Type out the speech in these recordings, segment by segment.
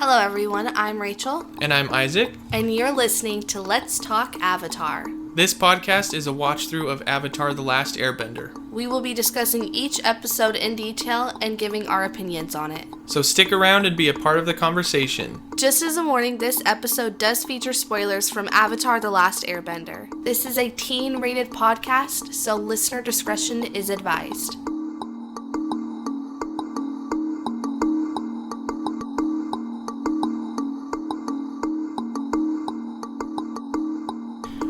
Hello everyone, I'm Rachel. And I'm Isaac. And you're listening to Let's Talk Avatar. This podcast is a watch-through of Avatar: The Last Airbender. We will be discussing each episode in detail and giving our opinions on it. So stick around and be a part of the conversation. Just as a warning, this episode does feature spoilers from Avatar: The Last Airbender. This is a teen-rated podcast, so listener discretion is advised.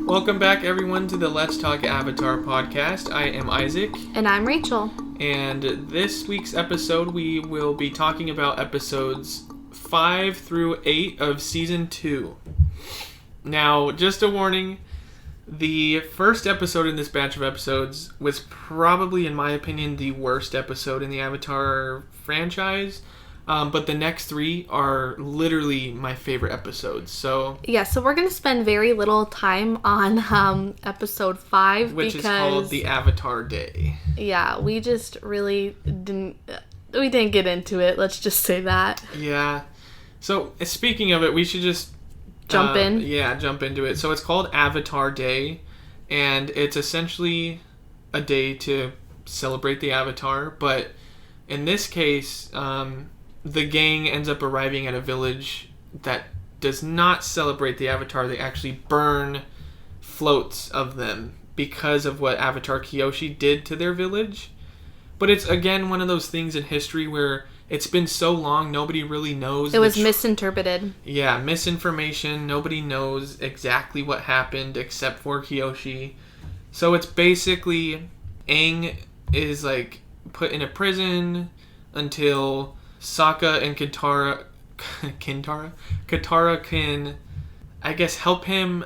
Welcome back, everyone, to the Let's Talk Avatar podcast. I am Isaac. And I'm Rachel. And this week's episode, we will be talking about episodes 5 through 8 of Season 2. Now, just a warning, the first episode in this batch of episodes was probably, in my opinion, the worst episode in the Avatar franchise. But the next 3 are literally my favorite episodes. So we're going to spend very little time on episode 5. Which is called The Avatar Day. Yeah, we just really didn't get into it. Let's just say that. Yeah. So, speaking of it, we should just jump in. Yeah, jump into it. So, it's called Avatar Day, and it's essentially a day to celebrate the Avatar, but in this case, the gang ends up arriving at a village that does not celebrate the Avatar. They actually burn floats of them because of what Avatar Kyoshi did to their village. But it's, again, one of those things in history where it's been so long, nobody really knows. It was misinterpreted. Yeah, misinformation. Nobody knows exactly what happened except for Kyoshi. So it's basically Aang is, put in a prison until Sokka and Katara can, I guess, help him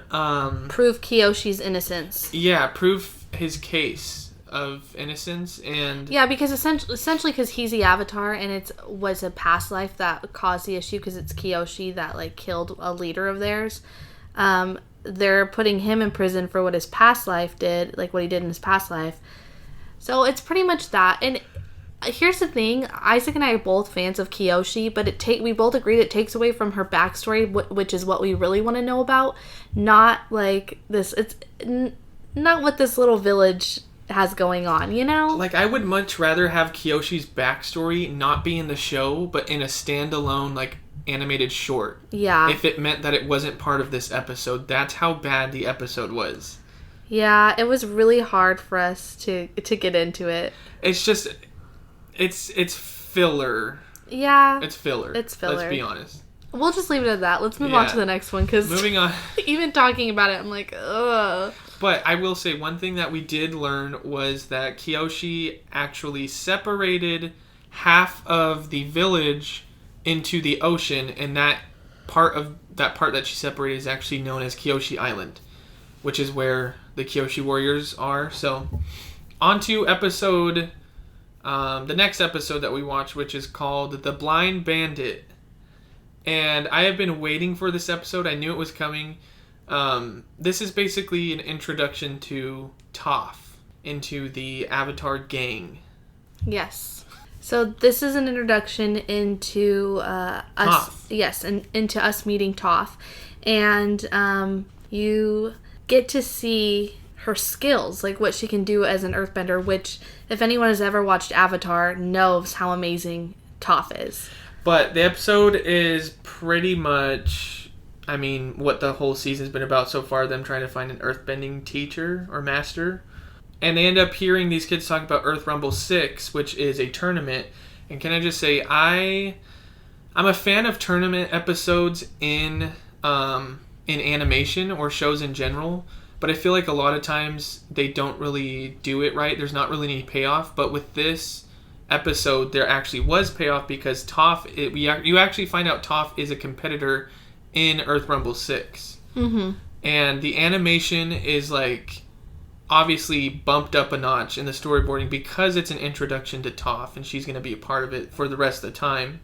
prove Kyoshi's innocence. Yeah, prove his case of innocence. And yeah, because essentially because he's the Avatar and it was a past life that caused the issue because it's Kyoshi that killed a leader of theirs. They're putting him in prison for what his past life did, what he did in his past life. So it's pretty much that. And here's the thing, Isaac and I are both fans of Kyoshi, but we both agree it takes away from her backstory, which is what we really want to know about. Not this. It's not what this little village has going on, you know? I would much rather have Kyoshi's backstory not be in the show, but in a standalone, animated short. Yeah. If it meant that it wasn't part of this episode. That's how bad the episode was. Yeah, it was really hard for us to get into it. It's just... It's filler. Yeah. It's filler. It's filler. Let's be honest. We'll just leave it at that. Let's move on to the next one, because moving on. Even talking about it, I'm like, ugh. But I will say one thing that we did learn was that Kyoshi actually separated half of the village into the ocean, and that part that she separated is actually known as Kyoshi Island, which is where the Kyoshi warriors are. So, on to the next episode that we watched, which is called The Blind Bandit. And I have been waiting for this episode. I knew it was coming. This is basically an introduction to Toph into the Avatar gang. Yes. So this is an introduction into us. Toph. Yes, and into us meeting Toph. And you get to see her skills, what she can do as an earthbender, which, if anyone has ever watched Avatar, knows how amazing Toph is. But the episode is pretty much, what the whole season's been about so far, them trying to find an earthbending teacher or master. And they end up hearing these kids talk about Earth Rumble 6, which is a tournament. And can I just say, I'm a fan of tournament episodes in animation or shows in general. But I feel like a lot of times they don't really do it right. There's not really any payoff. But with this episode, there actually was payoff because Toph, you actually find out Toph is a competitor in Earth Rumble 6. Mm-hmm. And the animation is obviously bumped up a notch in the storyboarding because it's an introduction to Toph and she's going to be a part of it for the rest of the time.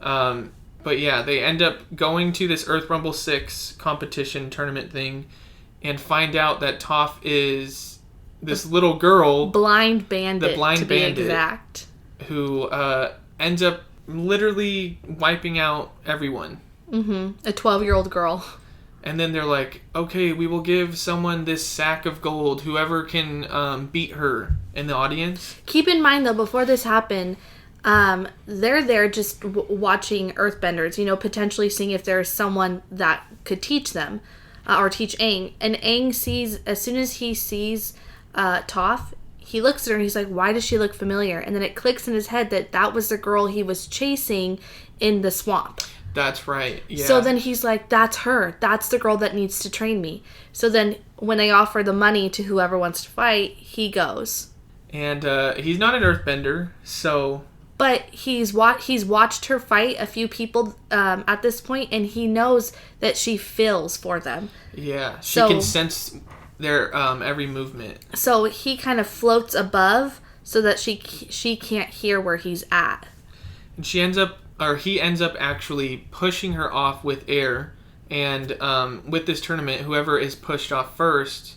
But yeah, they end up going to this Earth Rumble 6 competition tournament thing and find out that Toph is this little girl. Blind bandit, the blind to bandit, be exact. Who ends up literally wiping out everyone. A 12-year-old girl. And then they're like, okay, we will give someone this sack of gold, whoever can beat her in the audience. Keep in mind, though, before this happened, they're there just watching earthbenders, potentially seeing if there's someone that could teach them or teach Aang. And Aang sees, as soon as he sees Toph, he looks at her and he's like, why does she look familiar? And then it clicks in his head that was the girl he was chasing in the swamp. That's right, yeah. So then he's like, that's her. That's the girl that needs to train me. So then when they offer the money to whoever wants to fight, he goes. And he's not an earthbender, so... But he's watched her fight a few people at this point, and he knows that she feels for them. Yeah, she can sense their every movement. So he kind of floats above so that she can't hear where he's at. And he ends up actually pushing her off with air. And with this tournament, whoever is pushed off first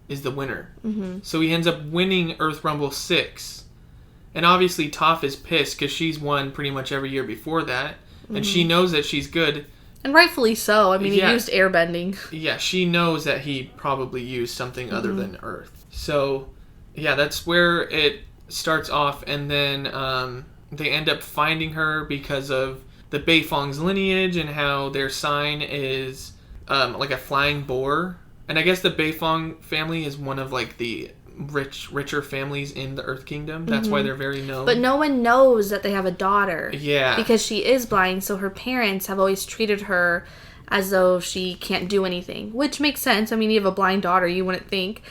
is the winner. Mm-hmm. So he ends up winning Earth Rumble 6. And obviously Toph is pissed because she's won pretty much every year before that. Mm-hmm. And she knows that she's good. And rightfully so. I mean, he used airbending. Yeah, she knows that he probably used something other than Earth. So, yeah, that's where it starts off. And then they end up finding her because of the Beifong's lineage and how their sign is like a flying boar. And I guess the Beifong family is one of like the richer families in the Earth Kingdom. That's why they're very known. But no one knows that they have a daughter. Yeah. Because she is blind, so her parents have always treated her as though she can't do anything. Which makes sense. I mean, you have a blind daughter, you wouldn't think.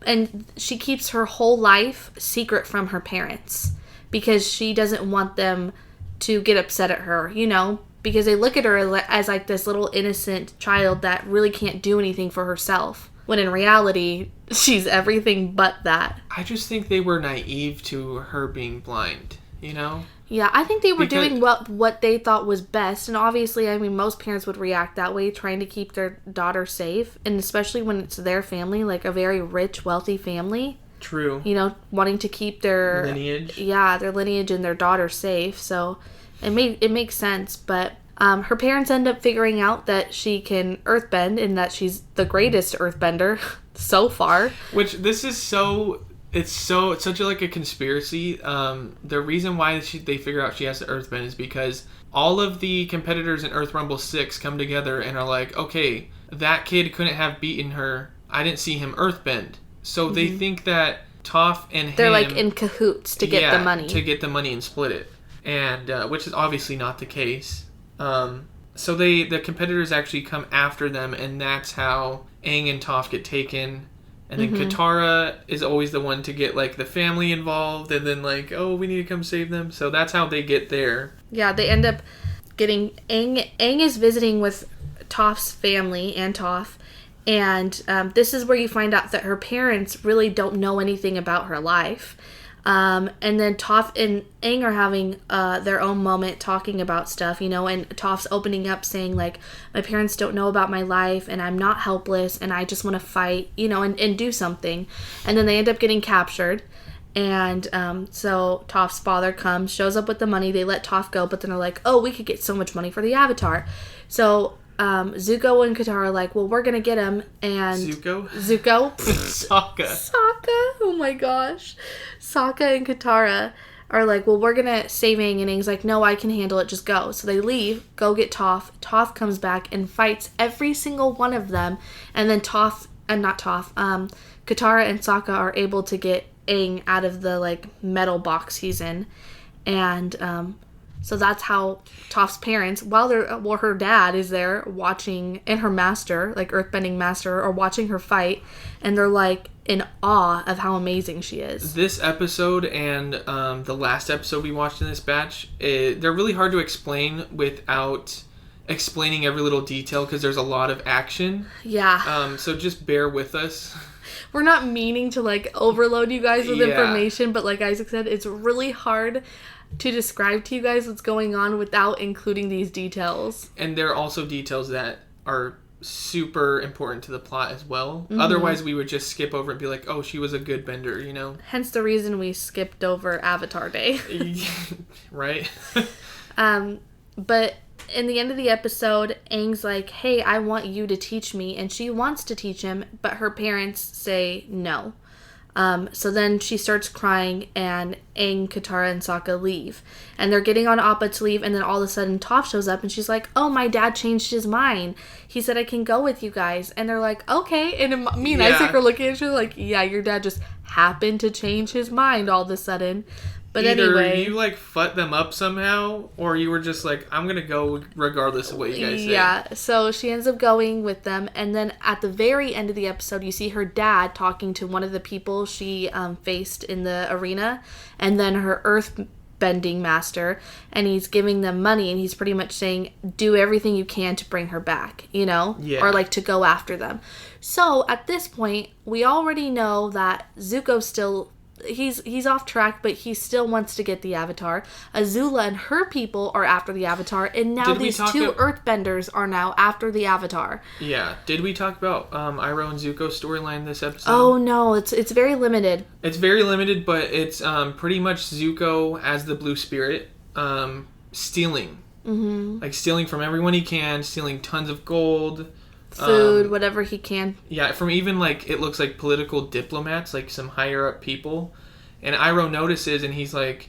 And she keeps her whole life secret from her parents. Because she doesn't want them to get upset at her, Because they look at her as like this little innocent child that really can't do anything for herself. When in reality, she's everything but that. I just think they were naive to her being blind, Yeah, I think they were doing what they thought was best. And obviously, I mean, most parents would react that way, trying to keep their daughter safe. And especially when it's their family, like a very rich, wealthy family. True. Wanting to keep their... lineage. Yeah, their lineage and their daughter safe. So it makes sense, but... her parents end up figuring out that she can earthbend and that she's the greatest earthbender so far. Which this is it's such a conspiracy. The reason why they figure out she has to earthbend is because all of the competitors in Earth Rumble 6 come together and are like, okay, that kid couldn't have beaten her. I didn't see him earthbend. So they think that Toph and they're him... like in cahoots to get the money. To get the money and split it. And which is obviously not the case. So the competitors actually come after them, and that's how Aang and Toph get taken. And then Katara is always the one to get like the family involved, and then like, oh, we need to come save them. So that's how they get there. Yeah, they end up getting Aang. Aang is visiting with Toph's family and Toph, and this is where you find out that her parents really don't know anything about her life. And then Toph and Aang are having their own moment talking about stuff, and Toph's opening up saying, like, my parents don't know about my life, and I'm not helpless, and I just want to fight, and do something. And then they end up getting captured, and so Toph's father comes, shows up with the money, they let Toph go, but then they're like, oh, we could get so much money for the Avatar. So Zuko and Katara are like, well, we're gonna get him, and... Zuko? Sokka, oh my gosh. Sokka and Katara are like, well, we're gonna save Aang, and Aang's like, no, I can handle it, just go. So they leave, go get Toph. Toph comes back and fights every single one of them, and then Katara and Sokka are able to get Aang out of the, like, metal box he's in, and, so that's how Toph's parents, while her dad is there watching, and her master, like earthbending master, are watching her fight, and they're like in awe of how amazing she is. This episode and the last episode we watched in this batch, they're really hard to explain without explaining every little detail because there's a lot of action. Yeah. So just bear with us. We're not meaning to like overload you guys with information, but like Isaac said, it's really hard to describe to you guys what's going on without including these details. And there are also details that are super important to the plot as well. Mm-hmm. Otherwise, we would just skip over and be like, oh, she was a good bender, Hence the reason we skipped over Avatar Day. Right? But in the end of the episode, Aang's like, hey, I want you to teach me. And she wants to teach him, but her parents say no. So then she starts crying, and Aang, Katara, and Sokka leave. And they're getting on Appa to leave, and then all of a sudden Toph shows up, and she's like, oh, my dad changed his mind. He said I can go with you guys. And they're like, okay. And me and Isaac are looking at each other like, yeah, your dad just happened to change his mind all of a sudden. But either anyway, you like fucked them up somehow, or you were just like, I'm gonna go regardless of what you guys say. Yeah, so she ends up going with them, and then at the very end of the episode, you see her dad talking to one of the people she faced in the arena, and then her earth bending master, and he's giving them money, and he's pretty much saying, do everything you can to bring her back, you know? Yeah. Or like to go after them. So at this point, we already know that Zuko still... He's off track, but he still wants to get the Avatar. Azula and her people are after the Avatar, and now these two Earthbenders are now after the Avatar. Yeah. Did we talk about Iroh and Zuko's storyline this episode? Oh no, it's very limited. It's very limited, but it's pretty much Zuko as the Blue Spirit, stealing. Mm-hmm. Like stealing from everyone he can, stealing tons of gold. Food, whatever he can. Yeah, from even, like, it looks like political diplomats, like some higher-up people. And Iroh notices, and he's like,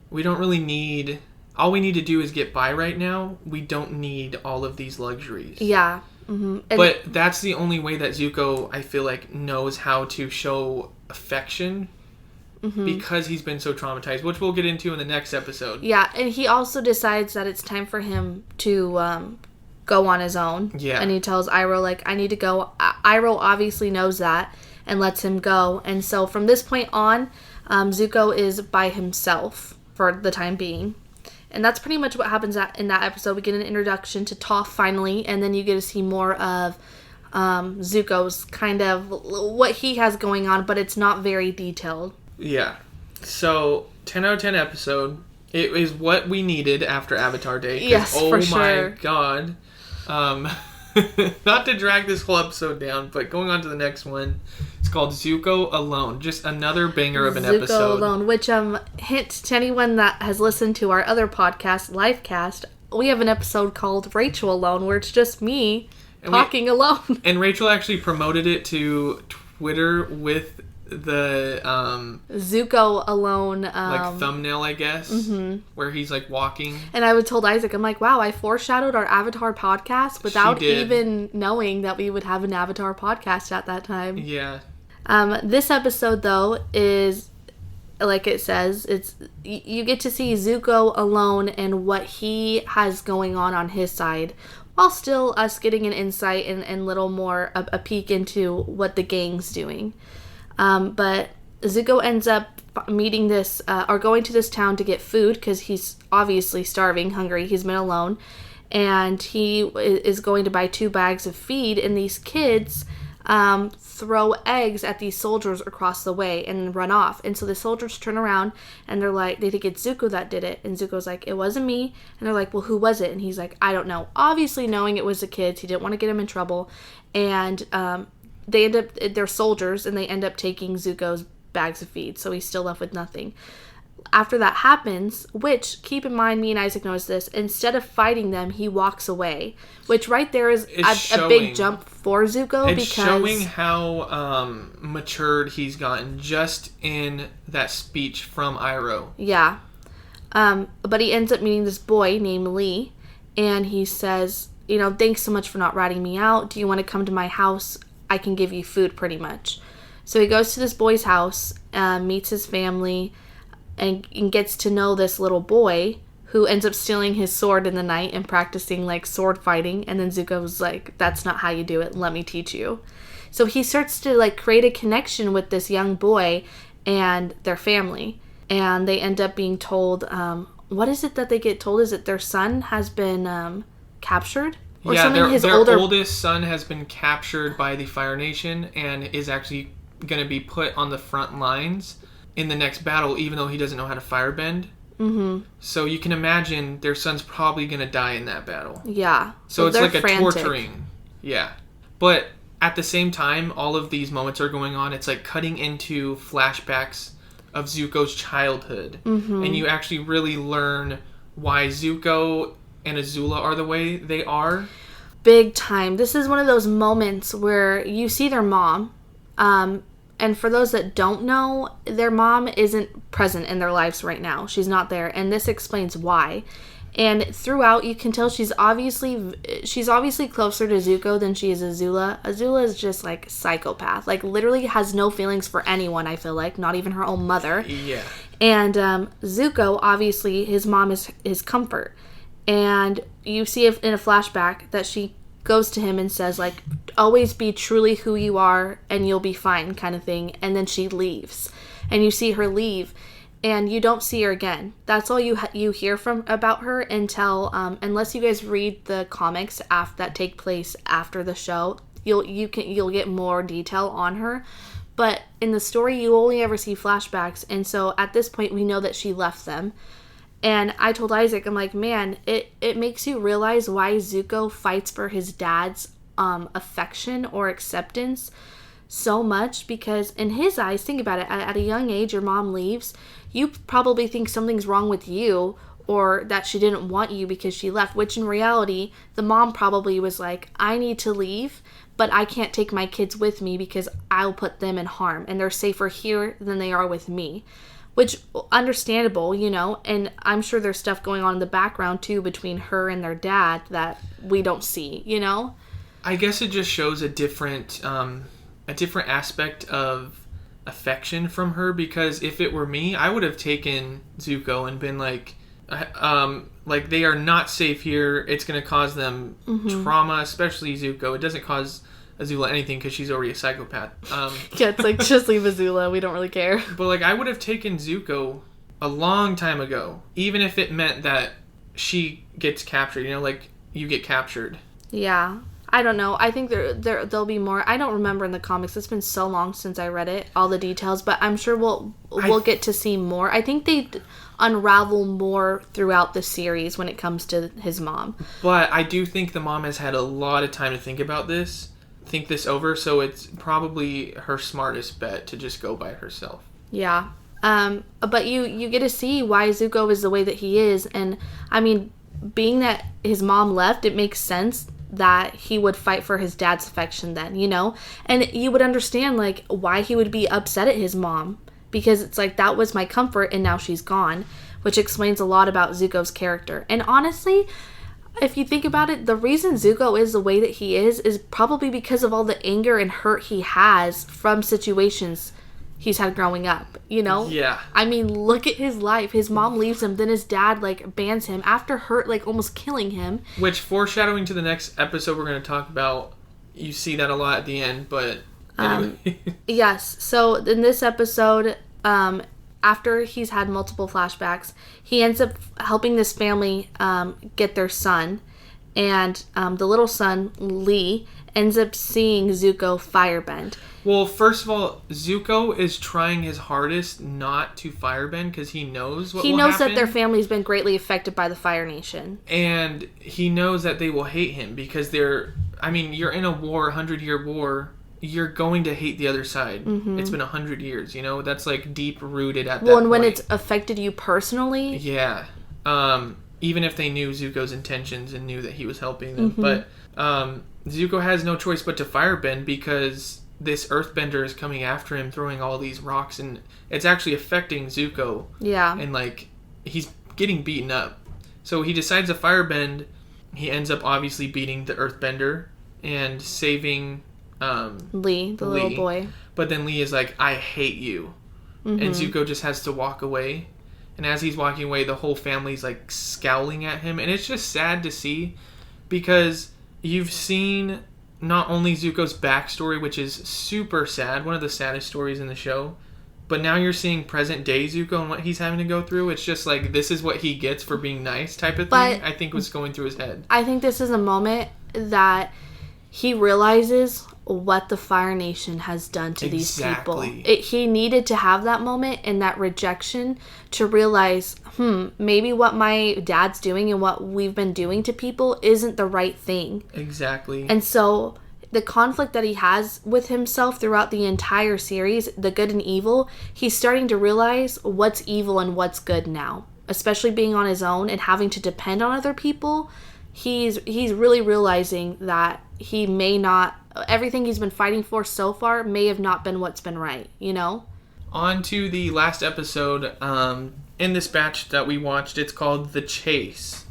we don't really need... All we need to do is get by right now. We don't need all of these luxuries. Yeah. Mm-hmm. But that's the only way that Zuko, I feel like, knows how to show affection. Mm-hmm. Because he's been so traumatized, which we'll get into in the next episode. Yeah, and he also decides that it's time for him to... go on his own. Yeah. And he tells Iroh, like, I need to go. Iroh obviously knows that and lets him go. And so from this point on, Zuko is by himself for the time being. And that's pretty much what happens in that episode. We get an introduction to Toph finally, and then you get to see more of Zuko's kind of what he has going on, but it's not very detailed. Yeah. So, 10 out of 10 episode. It is what we needed after Avatar Day. Yes, for sure. Oh my god. Not to drag this whole episode down, but going on to the next one. It's called Zuko Alone. Just another banger of an episode. Zuko Alone, which, hint to anyone that has listened to our other podcast, Livecast, we have an episode called Rachel Alone, where it's just me talking alone. And Rachel actually promoted it to Twitter with the Zuko Alone like thumbnail, I guess, where he's like walking. And I told Isaac, I'm like, wow, I foreshadowed our Avatar podcast without even knowing that we would have an Avatar podcast at that time. Yeah. This episode though is, like it says, it's you get to see Zuko alone and what he has going on his side, while still us getting an insight and little more a peek into what the gang's doing. But Zuko ends up meeting or going to this town to get food because he's obviously starving, hungry. He's been alone. And he is going to buy 2 bags of feed, and these kids throw eggs at these soldiers across the way and run off. And so the soldiers turn around and they're like, they think it's Zuko that did it. And Zuko's like, it wasn't me. And they're like, well, who was it? And he's like, I don't know. Obviously knowing it was the kids, he didn't want to get them in trouble. And they're soldiers, and they end up taking Zuko's bags of feed, so he's still left with nothing. After that happens, which, keep in mind, me and Isaac noticed this, instead of fighting them, he walks away, which right there is a big jump for Zuko. It's showing how matured he's gotten just in that speech from Iroh. Yeah. But he ends up meeting this boy named Lee, and he says, thanks so much for not ratting me out. Do you want to come to my house? I can give you food, pretty much. So he goes to this boy's house, meets his family, and gets to know this little boy who ends up stealing his sword in the night and practicing like sword fighting. And then Zuko's like, that's not how you do it. Let me teach you. So he starts to like create a connection with this young boy and their family. And they end up being told, what is it that they get told? Is it their son has been captured? Or their oldest son has been captured by the Fire Nation and is actually going to be put on the front lines in the next battle, even though he doesn't know how to firebend. Mm-hmm. So you can imagine their son's probably going to die in that battle. Yeah. So it's like frantic. A torturing. Yeah. But at the same time, all of these moments are going on. It's like cutting into flashbacks of Zuko's childhood. Mm-hmm. And you actually really learn why Zuko and Azula are the way they are. Big time. This is one of those moments where you see their mom. And for those that don't know, their mom isn't present in their lives right now. She's not there. And this explains why. And throughout, you can tell she's obviously closer to Zuko than she is Azula. Azula is just like psychopath. Like literally has no feelings for anyone, I feel like. Not even her own mother. Yeah. And Zuko, obviously, his mom is his comfort. And you see in a flashback that she goes to him and says, like, always be truly who you are and you'll be fine kind of thing. And then she leaves. And you see her leave. And you don't see her again. That's all you hear about her until, unless you guys read the comics that take place after the show, you'll get more detail on her. But in the story, you only ever see flashbacks, and so at this point, we know that she left them. And I told Isaac, I'm like, man, it makes you realize why Zuko fights for his dad's affection or acceptance so much, because in his eyes, think about it, at a young age, your mom leaves, you probably think something's wrong with you or that she didn't want you because she left, which in reality, the mom probably was like, I need to leave, but I can't take my kids with me because I'll put them in harm and they're safer here than they are with me, which understandable, and I'm sure there's stuff going on in the background too between her and their dad that we don't see, I guess it just shows a different aspect of affection from her, because if it were me, I would have taken Zuko and been like they are not safe here. It's going to cause them trauma, especially Zuko. It doesn't cause Azula anything because she's already a psychopath. Yeah, it's like, just leave Azula. We don't really care. But like, I would have taken Zuko a long time ago, even if it meant that she gets captured. Like you get captured. Yeah. I don't know. I think there'll be more. I don't remember in the comics. It's been so long since I read it, all the details, but I'm sure we'll get to see more. I think they unravel more throughout the series when it comes to his mom. But I do think the mom has had a lot of time to think this over, so it's probably her smartest bet to just go by herself. Yeah. But you get to see why Zuko is the way that he is, and I mean, being that his mom left, it makes sense that he would fight for his dad's affection then, and you would understand like why he would be upset at his mom, because it's like, that was my comfort and now she's gone, which explains a lot about Zuko's character. And honestly, if you think about it, the reason Zuko is the way that he is probably because of all the anger and hurt he has from situations he's had growing up, Yeah. I mean, look at his life. His mom leaves him, then his dad bans him after almost killing him. Which, foreshadowing to the next episode we're going to talk about, you see that a lot at the end, but anyway. Yes, so in this episode, after he's had multiple flashbacks, he ends up helping this family get their son, and the little son, Lee, ends up seeing Zuko firebend. Well, first of all, Zuko is trying his hardest not to firebend because he knows what will happen. That their family's been greatly affected by the Fire Nation. And he knows that they will hate him because you're in a war, 100-year war. You're going to hate the other side. Mm-hmm. It's been 100 years, that's like deep rooted at that point. Well, and when it's affected you personally. Yeah. Even if they knew Zuko's intentions and knew that he was helping them. Mm-hmm. But Zuko has no choice but to firebend because this earthbender is coming after him, throwing all these rocks, and it's actually affecting Zuko. Yeah. And he's getting beaten up. So he decides to firebend. He ends up obviously beating the earthbender and saving Lee, the little boy. But then Lee is like, I hate you. Mm-hmm. And Zuko just has to walk away. And as he's walking away, the whole family's scowling at him. And it's just sad to see because you've seen not only Zuko's backstory, which is super sad, one of the saddest stories in the show, but now you're seeing present day Zuko and what he's having to go through. It's just this is what he gets for being nice type of thing, I think was going through his head. I think this is a moment that he realizes what the Fire Nation has done to these people. He needed to have that moment and that rejection to realize, maybe what my dad's doing and what we've been doing to people isn't the right thing. Exactly. And so the conflict that he has with himself throughout the entire series, the good and evil, he's starting to realize what's evil and what's good now. especially being on his own and having to depend on other people, he's really realizing that he may not, everything he's been fighting for so far may have not been what's been right, you know? On to the last episode in this batch that we watched. It's called The Chase.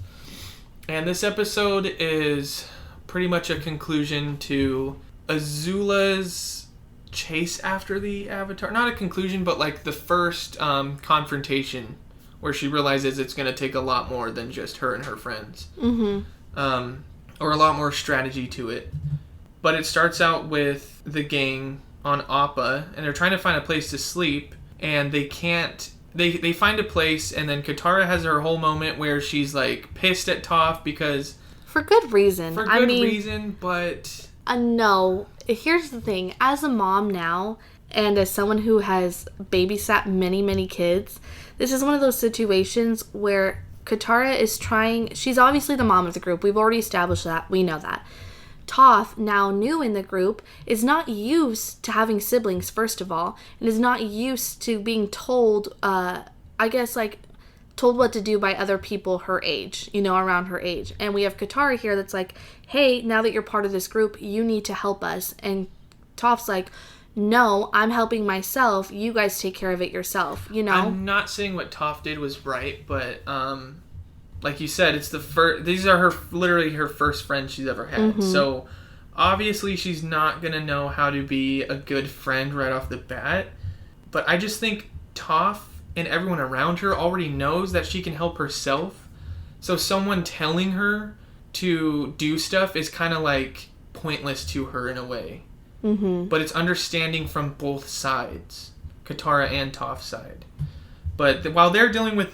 And this episode is pretty much a conclusion to Azula's chase after the Avatar. Not a conclusion, but like the first confrontation where she realizes it's going to take a lot more than just her and her friends. Mm-hmm. Or a lot more strategy to it. But it starts out with the gang on Appa, and they're trying to find a place to sleep, and they can't. They find a place, and then Katara has her whole moment where she's like pissed at Toph because for good reason. Reason, but no. Here's the thing: as a mom now, and as someone who has babysat many kids, this is one of those situations where Katara is trying. She's obviously the mom of the group. We've already established that. We know that. Toph, now new in the group, is not used to having siblings, first of all, and is not used to being told, told what to do by other people her age, around her age. And we have Katara here that's like, hey, now that you're part of this group, you need to help us. And Toph's like, no, I'm helping myself. You guys take care of it yourself, I'm not saying what Toph did was right, but, like you said, it's the first. These are literally her first friends she's ever had. Mm-hmm. So obviously she's not gonna know how to be a good friend right off the bat. But I just think Toph and everyone around her already knows that she can help herself. So someone telling her to do stuff is kind of like pointless to her in a way. Mm-hmm. But it's understanding from both sides, Katara and Toph's side. But while they're dealing with